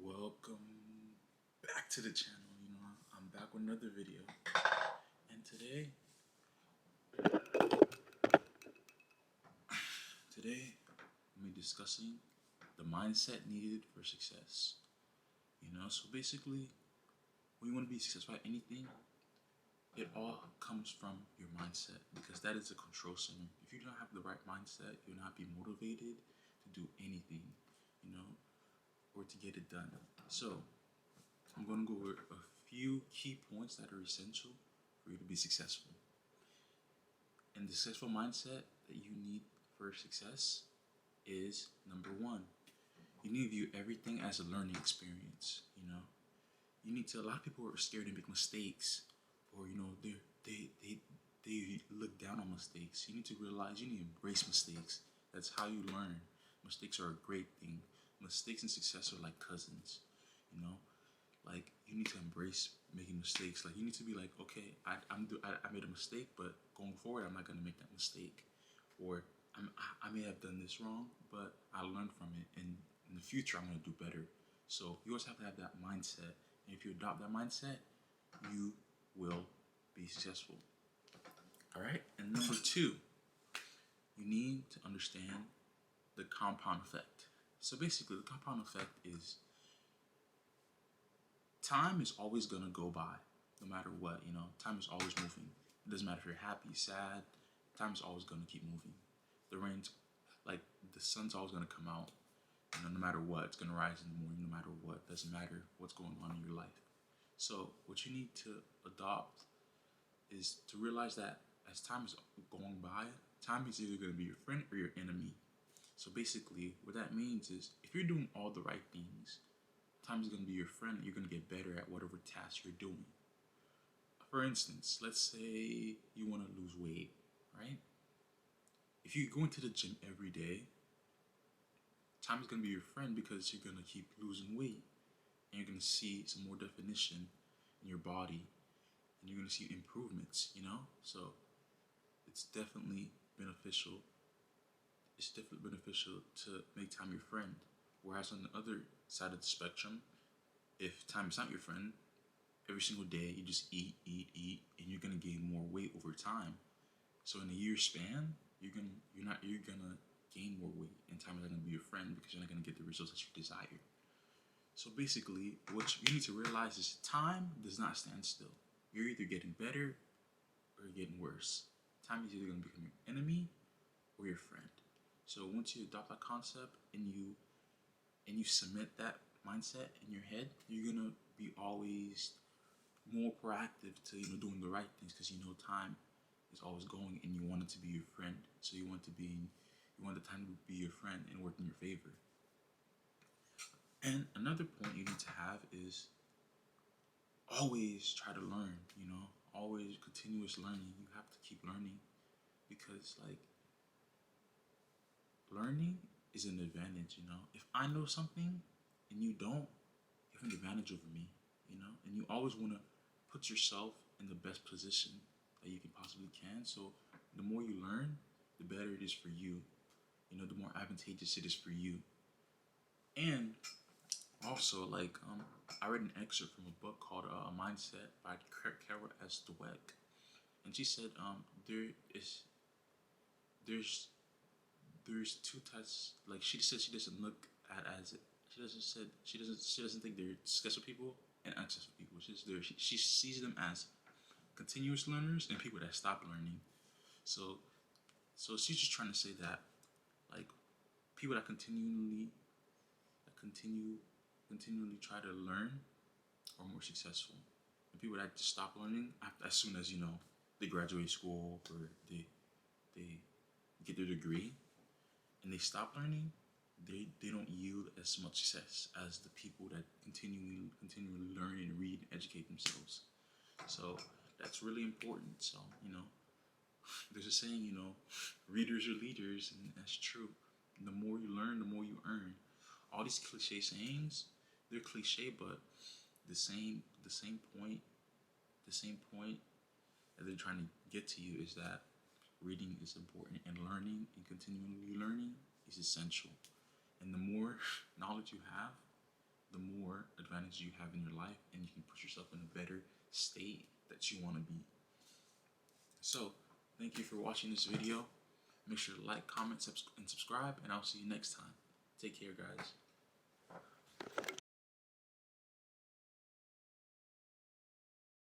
Welcome back to the channel. I'm back with another video, and today I'm gonna be discussing the mindset needed for success. So basically, when you want to be successful at anything, it all comes from your mindset because that is a control center. If you don't have the right mindset, you'll not be motivated to do anything, you know, or to get it done. So I'm going to go over a few key points that are essential for you to be successful. And the successful mindset that you need for success is number one. You need to view everything as a learning experience. You need to. A lot of people are scared to make mistakes, or they look down on mistakes. You need to realize you need to embrace mistakes. That's how you learn. Mistakes are a great thing. Mistakes and success are like cousins. You know, like you need to embrace making mistakes. Like you need to be like, okay, I made a mistake, but going forward, I'm not gonna make that mistake. Or I may have done this wrong, but I learned from it, and in the future, I'm gonna do better. So you always have to have that mindset, and if you adopt that mindset, you will be successful. All right. And number two, you need to understand the compound effect. So basically, the compound effect is time is always going to go by no matter what. Time is always moving. It doesn't matter if you're happy, sad, time is always going to keep moving. The rain's like the sun's always going to come out. No matter what, it's going to rise in the morning. No matter what, doesn't matter what's going on in your life. So what you need to adopt is to realize that as time is going by, time is either going to be your friend or your enemy. So basically, what that means is if you're doing all the right things, time is going to be your friend. You're going to get better at whatever task you're doing. For instance, let's say you want to lose weight, right? If you go into the gym every day, time is going to be your friend because you're going to keep losing weight and you're going to see some more definition in your body and you're going to see improvements. So it's definitely beneficial. It's definitely beneficial to make time your friend. Whereas on the other side of the spectrum, if time is not your friend, every single day you just eat, and you're gonna gain more weight over time. So in a year span, you're gonna gain more weight, and time is not gonna be your friend because you're not gonna get the results that you desire. So basically, what you need to realize is time does not stand still. You're either getting better or you're getting worse. Time is either gonna become your enemy or your friend. So once you adopt that concept and you cement that mindset in your head, you're gonna be always more proactive to doing the right things because time is always going and you want it to be your friend. So you want the time to be your friend and work in your favor. And another point you need to have is always try to learn. Always continuous learning. You have to keep learning because learning is an advantage. If I know something and you don't, you have an advantage over me. And you always want to put yourself in the best position that you can possibly can. So the more you learn, the better it is for you. The more advantageous it is for you. And also, I read an excerpt from a book called Mindset by Carol S. Dweck, and she said there's two types. Like she said, she doesn't look at as it. She doesn't think they're successful people and unsuccessful people. She sees them as continuous learners and people that stop learning. So she's just trying to say that like people that continually try to learn are more successful. And people that just stop learning as soon as they graduate school or they get their degree and they stop learning, they don't yield as much success as the people that continually learn and read and educate themselves. So that's really important. So there's a saying, readers are leaders, and that's true. The more you learn, the more you earn. All these cliche sayings, they're cliche, but the same point that they're trying to get to you is that reading is important, and learning and continually learning is essential. And the more knowledge you have, the more advantage you have in your life, and you can put yourself in a better state that you want to be. So, thank you for watching this video. Make sure to like, comment, and subscribe, and I'll see you next time. Take care, guys.